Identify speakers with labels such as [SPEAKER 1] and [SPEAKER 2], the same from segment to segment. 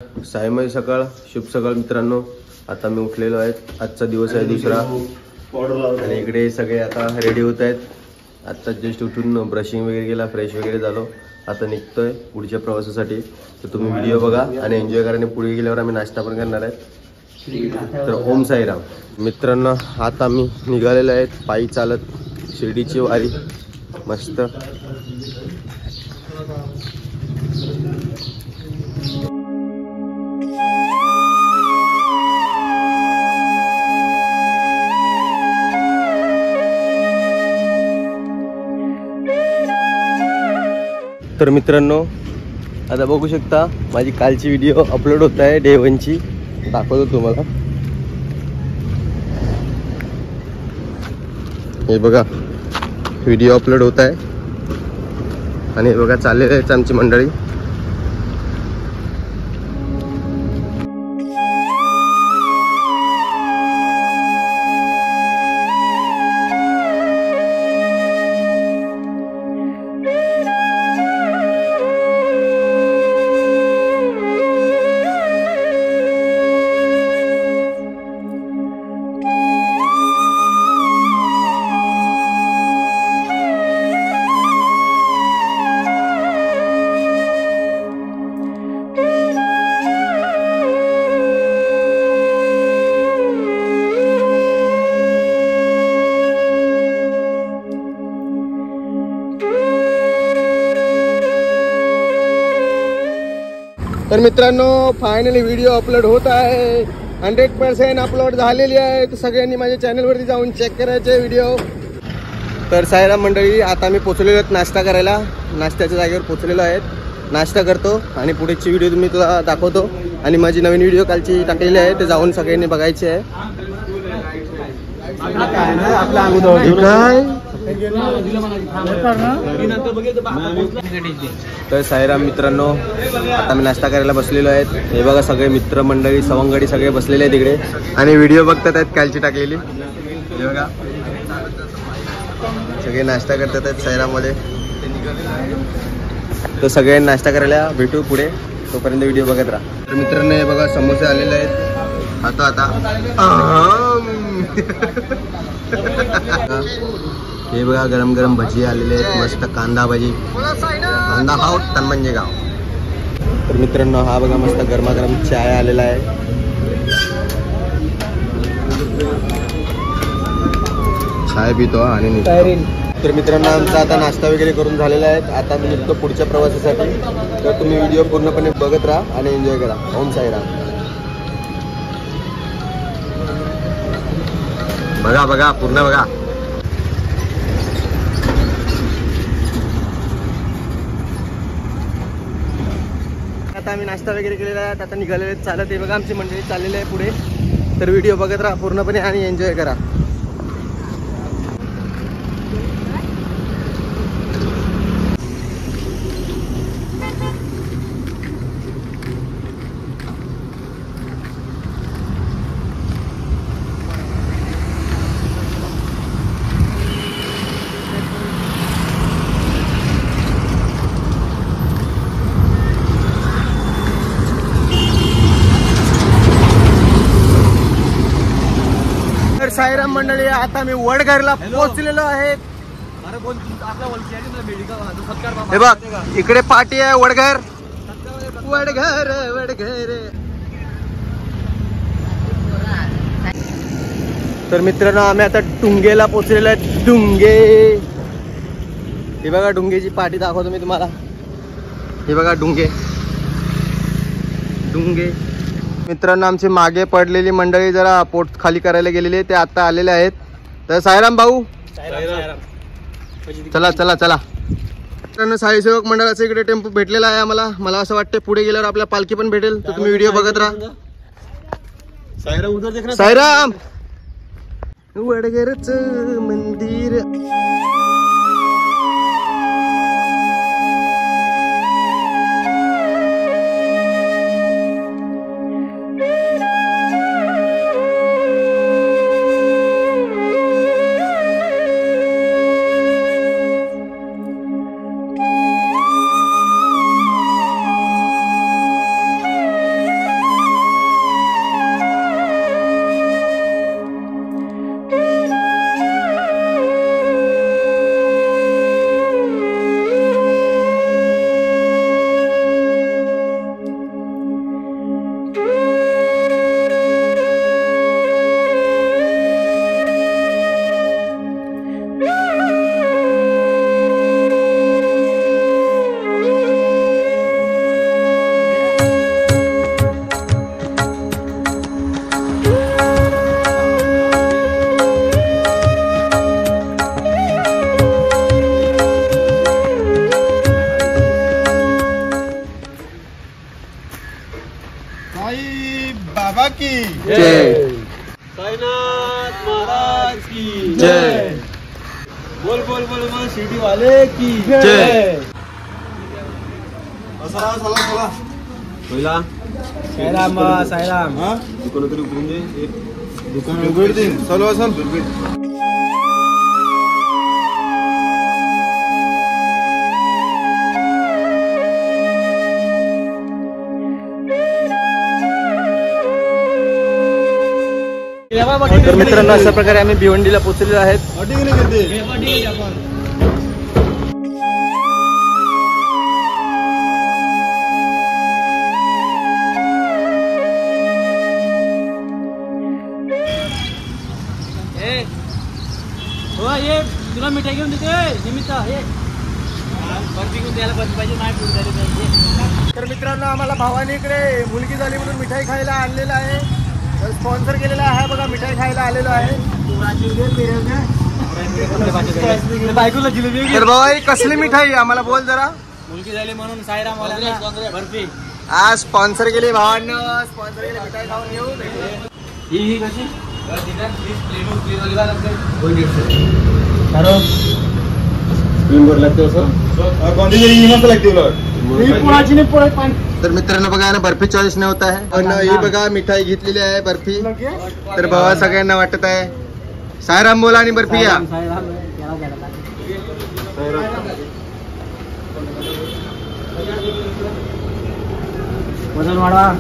[SPEAKER 1] सायमय सकाळ, शुभ सकाळ मित्रांनो. आता मी उठलेलो आहे. आजचा दिवस आहे दुसरा आणि इकडे सगळे आता रेडी होत आहेत. आता जस्ट उठून ब्रशिंग वगैरे केला, फ्रेश वगैरे झालो. आता निघतोय पुढच्या प्रवासासाठी. तर तुम्ही व्हिडिओ बघा आणि एन्जॉय करा. आणि पुढे गेल्यावर आम्ही नाश्ता पण करणार आहे. तर ओम साईराम मित्रांनो. आता मी निघालेलो आहे पायी चालत शिर्डीची वारी. मस्त तर मित्रांनो आता बघू शकता माझी कालची व्हिडिओ अपलोड होत आहे डे 1 ची. दाखवतो तुम्हाला. हे बघा व्हिडिओ अपलोड होत आहे आणि हे बघा चाललेले आहेत आमची मंडळी. तर मित्रांनो फायनली व्हिडिओ अपलोड होत आहे. 100% अपलोड झालेली आहे. तर सगळ्यांनी माझ्या चॅनलवरती जाऊन चेक करायचे व्हिडिओ. तर साईराम मंडळी आता मी पोचलेलो आहेत नाश्ता करायला. नाश्त्याच्या जागेवर पोचलेलो आहेत. नाश्ता करतो आणि पुढेची व्हिडिओ तुम्ही तुला दाखवतो. आणि माझी नवीन व्हिडिओ कालची टाकलेली आहे ते जाऊन सगळ्यांनी बघायची आहे. तर साईराम मित्रांनो आता मी नाश्ता करायला बसलेलो आहेत. हे बघा सगळे मित्र मंडळी सवंगडी सगळे बसलेले आहेत तिकडे आणि व्हिडिओ बघतात आहेत कालची टाकलेली. हे बघा सगळे नाश्ता करतात आहेत साईराममध्ये. तर सगळे नाश्ता करायला भेटू पुढे. तोपर्यंत व्हिडिओ बघत राहा. तर मित्रांनो हे बघा समोसे आलेले आहेत. आता हे बघा गरम गरम भजी आलेले आहेत. मस्त कांदा भजी. कांदा खाऊ तन म्हणजे गाव. तर मित्रांनो हा बघा मस्त गरमागरम चाय आलेला आहे. चाय पितो आणि निघतो. तर मित्रांनो आमचा आता नाश्ता वगैरे करून झालेला आहे. आता मी निघतो पुढच्या प्रवासासाठी. तर तुम्ही व्हिडिओ पूर्णपणे बघत राहा आणि एन्जॉय करा. ओम साईराम. बघा बघा पूर्ण बघा. आता आम्ही नाश्ता वगैरे केलेला आहे. आता निघालेले चालत. हे बघा आमची मंडळी चाललेली आहे पुढे. तर व्हिडिओ बघत राहा पूर्णपणे आणि एन्जॉय करा. साईराम मंडळी आता मी वडघरला पोहोचलेलो आहे. हे बघ इकडे पार्टी आहे. वडघर वडघर वडघर. तर मित्रांनो आम्ही आता डुंगेला पोहोचलेलो आहे. डुंगे. हे बघा डुंगेची पार्टी दाखवतो मी तुम्हाला. हे बघा डुंगे डुंगे. मित्रांनो आमची मागे पडलेली मंडळी जरा पोट खाली करायला गेलेली ते आता आलेले आहेत. तर साईराम भाऊ चला चला चला. मित्रांनो साईसेवक मंडळाचा इकडे टेम्पो भेटलेला आहे आम्हाला. मला असं वाटतं पुढे गेल्यावर आपल्या पालखी पण भेटेल. तर तुम्ही व्हिडिओ बघत राहा. साईराम वडगरच मंदिर.
[SPEAKER 2] साई बाबा की
[SPEAKER 1] जय,
[SPEAKER 2] साईनाथ महाराज की
[SPEAKER 1] जय,
[SPEAKER 2] बोल बोल बोल बोल शिर्डी वाले की
[SPEAKER 1] जय.
[SPEAKER 2] चला चला चला
[SPEAKER 1] पहिला
[SPEAKER 2] साईराम साईराम. हा
[SPEAKER 1] कोणतरी उघडून दे.
[SPEAKER 2] दुकान उघडतील. चलो चल.
[SPEAKER 1] तर मित्रांनो अशा प्रकारे आम्ही भिवंडीला पोहोचलेलो आहेत.
[SPEAKER 2] तुला मिठाई घेऊन देते निमित्त बर्फी घेऊन द्यायला पाहिजे.
[SPEAKER 1] तर मित्रांनो आम्हाला भावाने इकडे मुलगी झाली म्हणून मिठाई खायला आणलेला आहे. तर स्पॉन्सर केलेला आहे बघा, मिठाई खायला आलेलो आहे.
[SPEAKER 2] बायकोला जिलेबी.
[SPEAKER 1] तर भावा ही कसली मिठाई आम्हाला बोल जरा.
[SPEAKER 2] मुलगी झाली म्हणून साईराम वाला बर्फी
[SPEAKER 1] आज स्पॉन्सर केले भावांना, स्पॉन्सर केले मिठाई खाऊन येऊ.
[SPEAKER 2] ही कशी
[SPEAKER 1] तर मित्रांनो बघा ना बर्फी चॉईस नाही होत आहे. पण ही बघा मिठाई घेतलेली आहे बर्फी. तर भावा सगळ्यांना वाटत आहे साईराम बोला आणि बर्फी या.
[SPEAKER 2] वजन वाढा.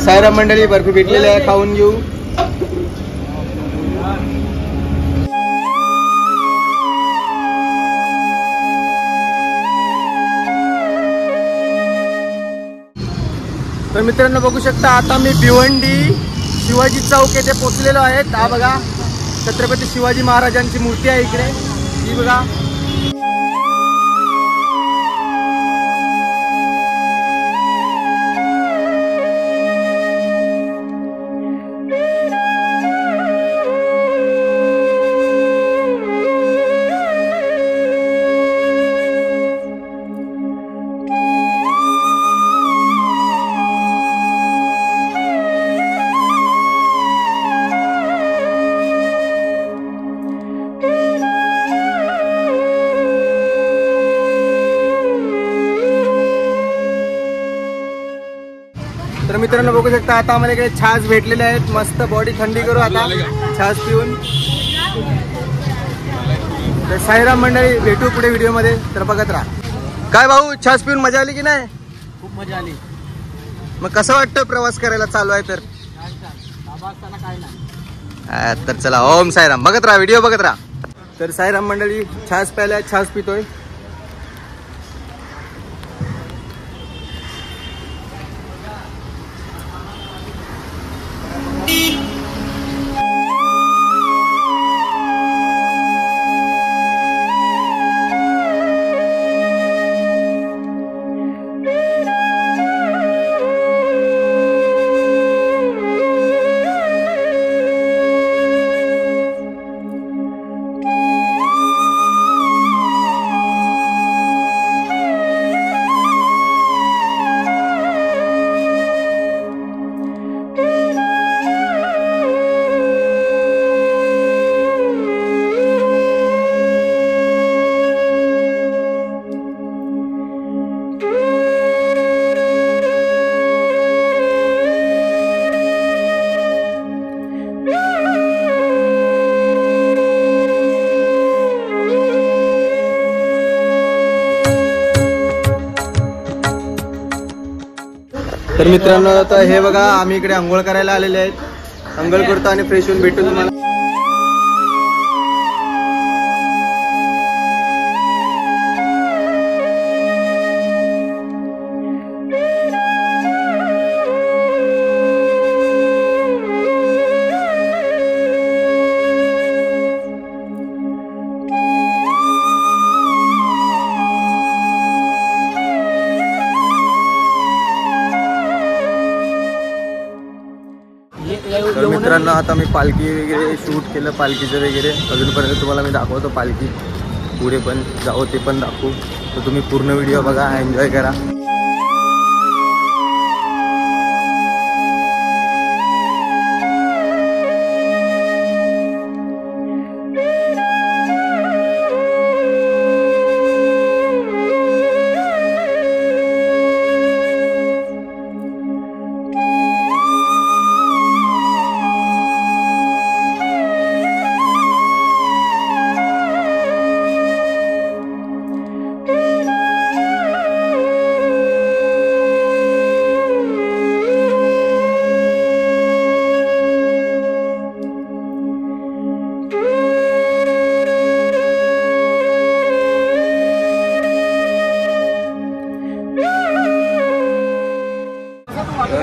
[SPEAKER 1] साईराम मंडळी बर्फी भेटलेली आहे, खाऊन घेऊ. तर मित्रांनो बघू शकता आता मी भिवंडी शिवाजी चौक येथे पोहोचलेलो आहेत. हा बघा छत्रपती शिवाजी महाराजांची मूर्ती आहे इकडे, ही बघा. तर मित्रांनो बघू शकता आता आम्हाला इकडे छास भेटलेले आहेत. मस्त बॉडी थंडी करू आता छास पिऊन. तर साईराम मंडळी भेटू पुढे व्हिडिओ मध्ये, तर बघत राहा. काय भाऊ छास पिऊन मजा आली की नाही?
[SPEAKER 2] खूप मजा आली.
[SPEAKER 1] मग कसं वाटतं प्रवास करायला चालू आहे तर? तर चला ओम साईराम बघत राहा, व्हिडिओ बघत राहा. तर साईराम मंडळी छास प्यायला छास पितोय. तर मित्रांनो आता हे बघा आम्ही इकडे आंघोळ करायला आलेले आहेत. आंघोळ करतो आणि फ्रेश होऊन भेटू तुम्हाला. तर मित्रांनो आता मी पालखी वगैरे शूट केलं, पालखीचं वगैरे. अजूनपर्यंत तुम्हाला मी दाखवतो पालखी. पुढे पण जाऊ ते पण दाखवू. तर तुम्ही पूर्ण व्हिडिओ बघा, एन्जॉय करा.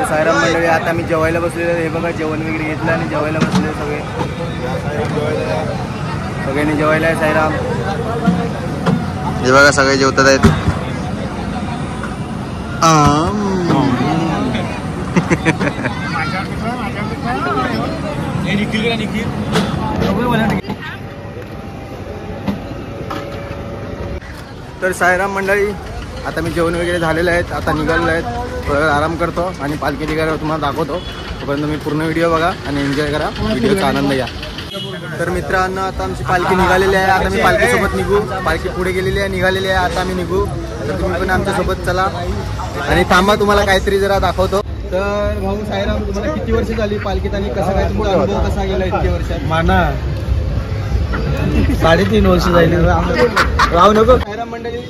[SPEAKER 1] सायराम मंडळी, आता मी जेवायला बसलेलो. हे बघा जेवण वगैरे घेतलं आणि जेवायला बसले सगळे. सगळ्यांनी जेवायला आहे सायराम. हे बघा सगळे जेवतात आहेत. तर सायराम मंडळी, आता मी जेवण वगैरे झालेलं आहेत. आता निघालेलो आहेत. थोडा आराम करतो आणि पालखी निघाल्यावर तुम्हाला दाखवतो. तोपर्यंत मी पूर्ण व्हिडिओ बघा आणि एन्जॉय करा. व्हिडिओचा आनंद घ्या. तर मित्रांनो, आता आमची पालखी निघालेली आहे. आता मी पालखीसोबत निघू. पालखी पुढे गेलेली आहे, निघालेली आहे. आता आम्ही निघू. तर तुम्ही पण आमच्यासोबत चला आणि थांबा, तुम्हाला काहीतरी जरा दाखवतो. तर भाऊ सायराम, तुम्हाला किती वर्ष झाली पालखीत आणि कसं काय तुमचा अनुभव कसा गेला इतक्या वर्षात?
[SPEAKER 2] माना 3.5 वर्ष झाली.
[SPEAKER 1] राहू नको. सायराम मंडळी,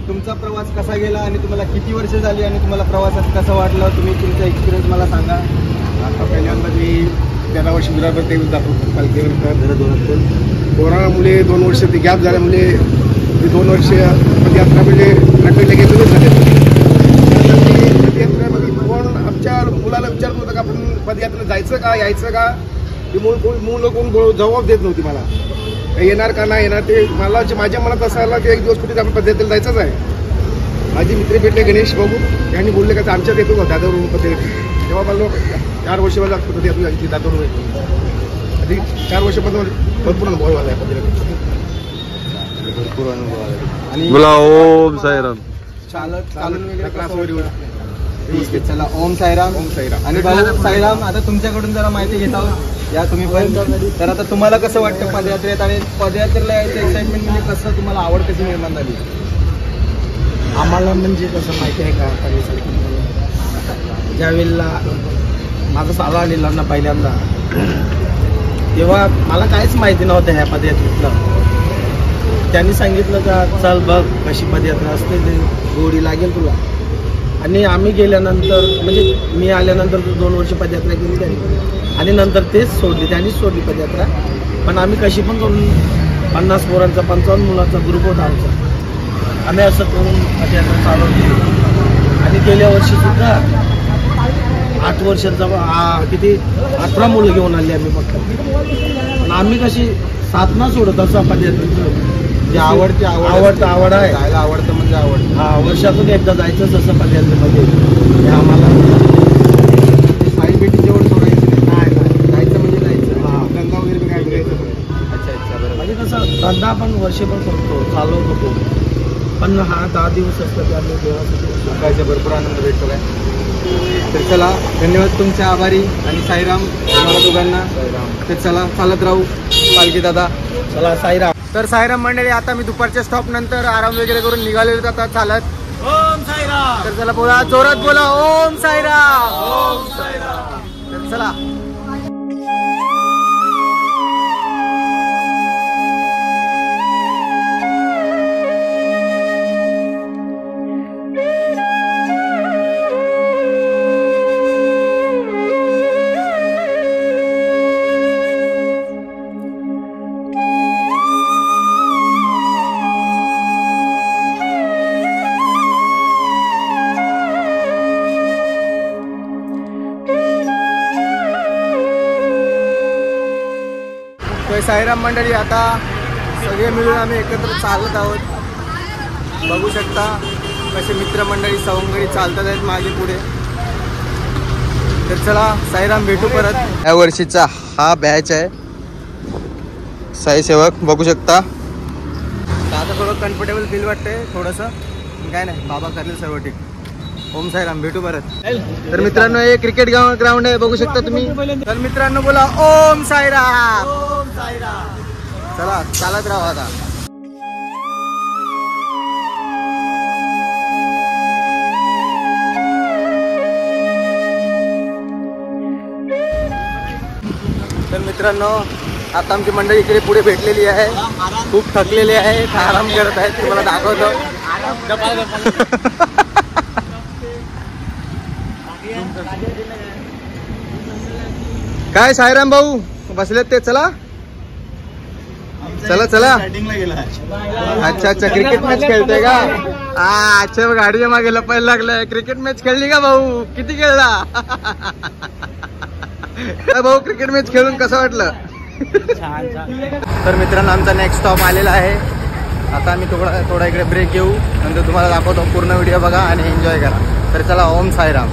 [SPEAKER 1] तुमचा प्रवास कसा गेला आणि तुम्हाला किती वर्ष झाली आणि तुम्हाला प्रवासात कसं वाटलं? तुम्ही तुमचा एक्सपिरियन्स मला सांगा.
[SPEAKER 3] आता पहिल्यांदा मी 13 वर्ष गुजरात ते जातो पालखीवर. कोरोनामुळे 2 वर्ष ते गॅप झाल्यामुळे ते 2 वर्ष पदयात्रा म्हणजे आठवले गेलेले झाले. पदयात्रेमध्ये कोण आमच्या मुलाला विचारत होतं का आपण पदयात्रेला जायचं का, यायचं का? ती मूळ कोण जबाब देत नव्हती मला. येणार का नाही येणार ते मला माझ्या मनात असं आलं की एक दिवस कुठे आपण पदयात्रेला जायचंच आहे. माझे मित्र भेटले गणेश बाबू, यांनी बोलले का आमच्यात येतो का दादरवरून पदयात्रा. तेव्हा मला 4 वर्ष मला पदयात्रा जायची दादरवरून येतो. आधी 4 वर्षापासून भरपूर अनुभव आला आहे पदयात्रेचा.
[SPEAKER 1] भरपूर अनुभव आला. आणि
[SPEAKER 2] बोला ओम साईराम.
[SPEAKER 1] चालून वगैरे क्लास वगैरे. चला, ओम साईराम.
[SPEAKER 3] ओम साईराम.
[SPEAKER 1] आणि भाऊ साईराम, आता तुमच्याकडून जरा माहिती घेत आहोत. या तुम्ही पण. तर आता तुम्हाला कसं वाटतं पदयात्रेत आणि पदयात्रेला यायचं एक्साइटमेंट म्हणजे कसं, तुम्हाला आवड कशी निर्माण झाली?
[SPEAKER 2] आम्हाला म्हणजे कसं माहिती आहे का, ज्यावेळेला माझा साला आलेला ना पहिल्यांदा, तेव्हा मला काहीच माहिती नव्हतं ह्या पदयात्रेतलं. त्यांनी सांगितलं का चल बघ कशी पदयात्रा असते, ते गोडी लागेल तुला. आणि आम्ही गेल्यानंतर म्हणजे मी आल्यानंतर 2 वर्ष पदयात्रा केली त्यांनी आणि नंतर तेच सोडली, त्यांनीच सोडली पदयात्रा. पण आम्ही कशी पण करून 50 पोरांचा 55 मुलांचा ग्रुप होता आमचा. आम्ही असं करून पदयात्रा चालवली. आणि गेल्या वर्षीसुद्धा 8 वर्षांचा किती 18 मुलं घेऊन आली आम्ही फक्त. पण आम्ही कशी साधना सोडत असं पदयात्रेचं
[SPEAKER 1] जे आवड
[SPEAKER 2] आहे.
[SPEAKER 1] जायला आवडतं म्हणजे आवडतं.
[SPEAKER 2] हा, वर्षातून एकदा जायचंच असं पदयात्रेमध्ये. हे आम्हाला
[SPEAKER 1] साई बेटी जेवण सोडायचं नाही. जायचं म्हणजे जायचं.
[SPEAKER 2] हा.
[SPEAKER 1] गंगा वगैरे काय बघायचं. अच्छा बरं.
[SPEAKER 2] म्हणजे कसं धंदा पण वर्ष पण करतो, चालवत होतो. पण हा 10 दिवस असतं त्यामुळे देवासाठी
[SPEAKER 1] सकाळचा भरपूर आनंद भेटतो काय. तर चला, धन्यवाद तुमचे आभारी. आणि साईराम तुम्हाला दोघांना. तर चला, चालत राहू पालखी दादा.
[SPEAKER 2] चला साईराम.
[SPEAKER 1] तर साईराम मंडळी, आता मी दुपारच्या स्टॉप नंतर आराम वगैरे करून निघालेलो आता चालत.
[SPEAKER 2] ओम साईराम.
[SPEAKER 1] तर चला बोला, जोरात बोला, ओम साईराम. ओम साईराम. तर चला. साईराम मंडळी, आता सगळे मिळून आम्ही एकत्र चालत आहोत. बघू शकता कसे मित्रमंडळी सवंगडी चालतात आहेत मागे पुढे. तर चला साईराम, भेटू परत. या वर्षीचा हा बॅच आहे साई सेवक, बघू शकता. आता
[SPEAKER 2] थोडं कम्फर्टेबल फील वाटतंय थोडंसं, काय नाही, बाबा करेल सर्व ठीक. ओम साईराम, भेटू परत. तर मित्रांनो हे क्रिकेट ग्राउंड आहे, बघू शकता तुम्ही. तर मित्रांनो बोला ओम साईराम. ओम साईराम. चला चालत राहा आता. तर मित्रांनो आता आमची मंडळी इकडे पुढे भेटलेली आहे, खूप थकलेली आहे, आराम करत आहेत. तुम्हाला दाखवतो. काय साईराम भाऊ बसलेत ते. चला चला चला. अच्छा अच्छा, क्रिकेट मॅच खेळतोय का? अच्छा, गाडीच्या मागे लपायला लागलाय. क्रिकेट मॅच खेळली का भाऊ? किती खेळला भाऊ? क्रिकेट मॅच खेळून कसं वाटलं? तर मित्रांनो आमचा नेक्स्ट स्टॉप आलेला आहे. आता आम्ही थोडा इकडे ब्रेक घेऊ, नंतर तुम्हाला दाखवतो. पूर्ण व्हिडिओ बघा आणि एन्जॉय करा. तर चला, ओम साईराम.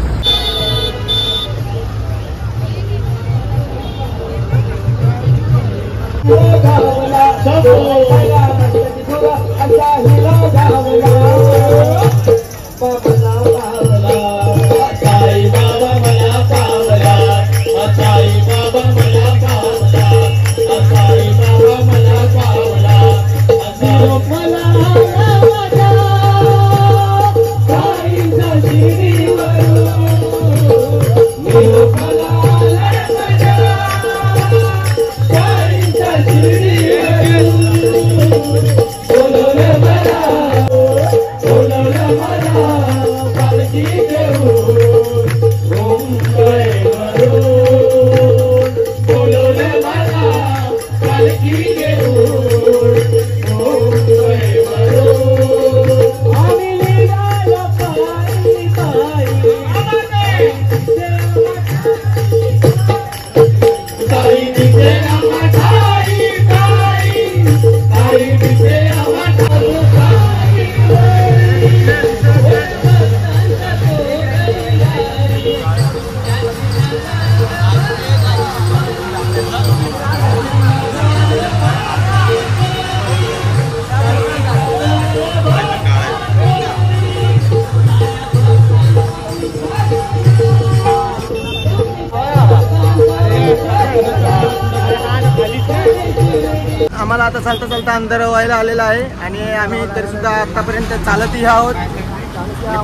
[SPEAKER 2] आम्हाला आता चालता चालता अंधार व्हायला आलेला आहे आणि आम्ही तरी सुद्धा आतापर्यंत चालतही आहोत.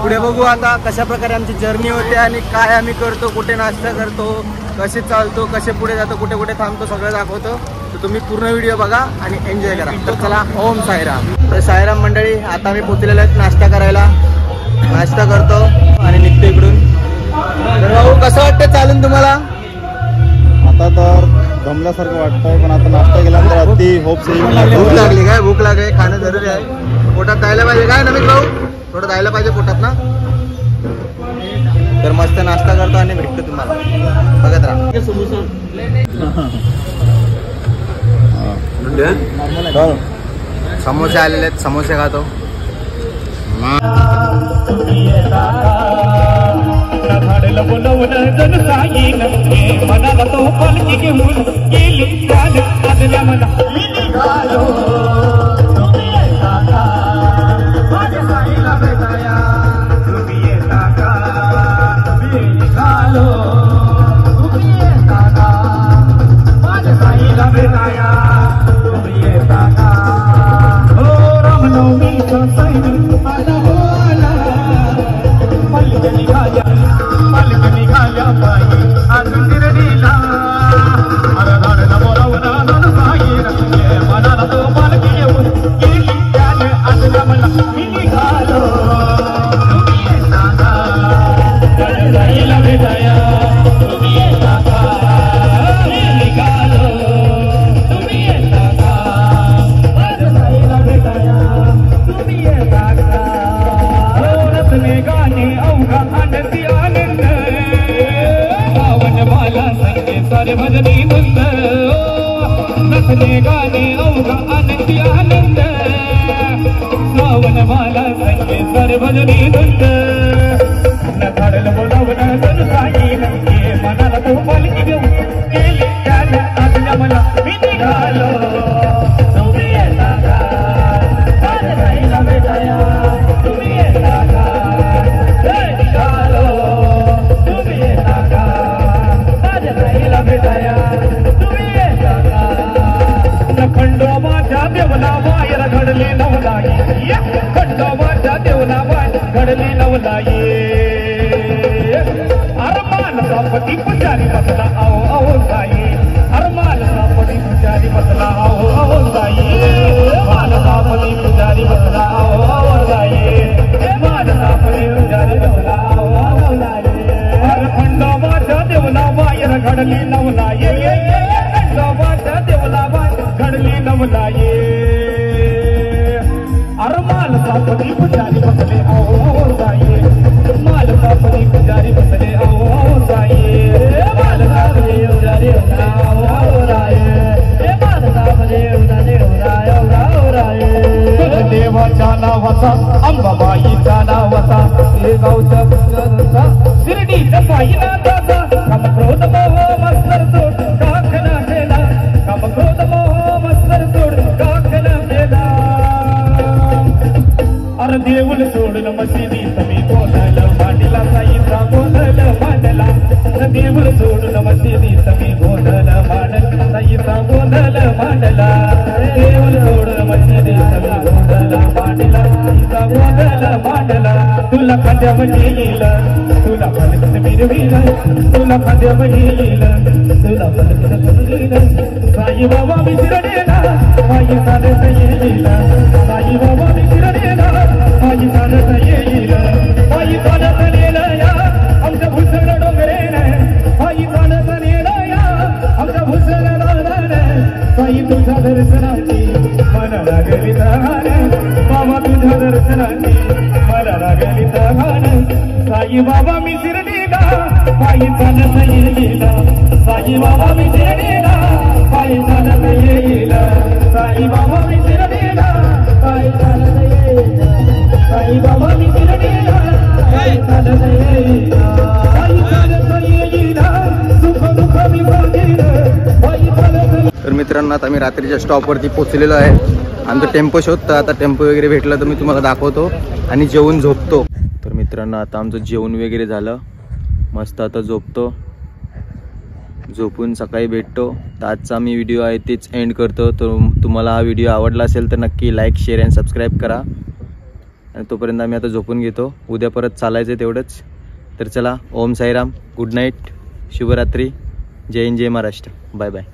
[SPEAKER 2] पुढे बघू आता कशा प्रकारे आमची जर्नी होते आणि काय आम्ही करतो, कुठे नाश्ता करतो, कसे चालतो, कसे पुढे जातो, कुठे कुठे थांबतो, सगळं दाखवतो. तर तुम्ही पूर्ण व्हिडिओ बघा आणि एन्जॉय करा. तर चला, ओम साईराम. तर साईराम मंडळी, आता आम्ही पोचलेलो आहेत नाश्ता करायला. नाश्ता करतो आणि निघतो इकडून. तर भाऊ कसं वाटतं चालून तुम्हाला?
[SPEAKER 4] आता तर दमल्यासारखं वाटतंय, पण आता नाश्ता केल्यानंतर अति होप
[SPEAKER 2] भूक लागली काय? भूक लागली, खाणं जरुरी आहे. पोटात जायला पाहिजे काय नमित भाऊ? थोडं जायला पाहिजे पोटात ना. तर मस्त नाश्ता करतो आणि भेटतो तुम्हाला, बघत राहा. समोसे आलेले आहेत, समोसे खातो.
[SPEAKER 5] बोलवलं जण साईन मनाला तो पालखी घेऊन गेली चाल. आदल्या मला मी निघालो, तुम्ही येता का माझ्या साईला भेटाया? तुम्ही येता का? मी निघालो, तुम्ही येता का माझ्या साईला भेटाया? तुम्ही येता का? हो रामनवमीचा सैन आला, हो आला. पालखी निघाल्या, पालखी निघाल्या बाई आज गिरणीला. अरे झाडला बोलावलं जण साईन मनाला तो पालखी घेऊन गेली त्याने. आजला मला मी निघालो, तुम्ही येता का माझ्या साईला भेटाया? तुम्ही येता का? मी निघालो, तुम्ही येता का माझ्या साईला भेटाया? तुम्ही येता का? रसने गाणे अवघा आनंदी आनंद, पावन माला संगे सारे भजनी धुंद. रसने गाणे अवघा आनंदी आनंद, पावन माला संगे सारे भजनी धुंद. नखाडल बोलावलं जण साईन मनाला तो पालखी घेऊन गेली त्याने. आजल्या मला मी निघालो, तुम्ही येता का? घडली नवलाई अरमान सापटी पुजारी बसला आओ आओ साई अरमान सापटी पुजारी बसला आओ आओ साई मान सापटी पुजारी बसला आओ आओ साई मान सापटी पुजारी बसला आओ आओ साई अरे खंडोबाच्या देवला बाहेर घडली नवलाई खंडोबाच्या देवला बाहेर घडली नवलाई अरमान सापटी पुजारी बसले आओ आओ साई माल सापटी पुजारी बसले आओ आओ साई माल सापटी पुजारी आओ आओ राय माल सापटी पुजारी आओ आओ राय देवाच्या नावाचा अंबाबाईचा नावाचा हे गावचा पुजारा शिर्डीच्या पायीला दादा काम क्रोध मोह मस्तर सोड काखना केला काम क्रोध मोह मस्तर सोड काखना केला अरे देऊळ सोडलं मशिदीत मी बोलल मांडला साईचा बोलल मांडला देऊळ सोडलं मशिदीत मी बोलल मांडला साईचा बोलल मांडला देऊळ सोडलं मशिदीत मी बोलल मांडला साईचा बोलल मांडला तुला खांद्यावर येईल तुला पलकत मिरवील तुला खांद्यावर येईल तुला पलकत मिरवील साई बाबा विसरडेला साई चालत येईल साई बाबा विसरडेला साई चालत येईल साई चालत नेलया आमच्या भुसळ डोंगरेन साई चालत नेलया आमच्या भुसळ डोंगरेन साई तुझ्या दर्शनाची मला लागली तहान बाबा तुझ्या दर्शनाची मला लागली तहान साई बाबा मी शिर्डीला साई चालत येईल साई बाबा मी शिर्डीला साई चालत येईल साई बाबा मी शिर्डीला साई चालत येईल साई बाबा मी शिर्डीला साई चालत येईल साई चालत येईल सुख दुःख मी बघेल साई चालत
[SPEAKER 1] तर मित्रांनो आता मी रात्रीच्या स्टॉपवरती पोहोचलेलो आहे. आमचा टेम्पो शोधतो. आता टेम्पो वगैरे भेटला तर मी तुम्हाला दाखवतो आणि जेवून झोपतो. तर मित्रांनो आता आमचं जेवण वगैरे झालं. मस्त आता झोपतो. झोपून सकाळी भेटतो. तर आजचा मी व्हिडिओ आहे तेच एंड करतो. तर तुम्हाला हा व्हिडिओ आवडला असेल तर नक्की लाईक शेअर आणि सबस्क्राईब करा. आणि तोपर्यंत आम्ही आता झोपून घेतो. उद्या परत चालायचं आहे तेवढंच. तर चला, ओम साईराम, गुड नाईट, शुभरात्री, जय हिंद, जय महाराष्ट्र, बाय बाय.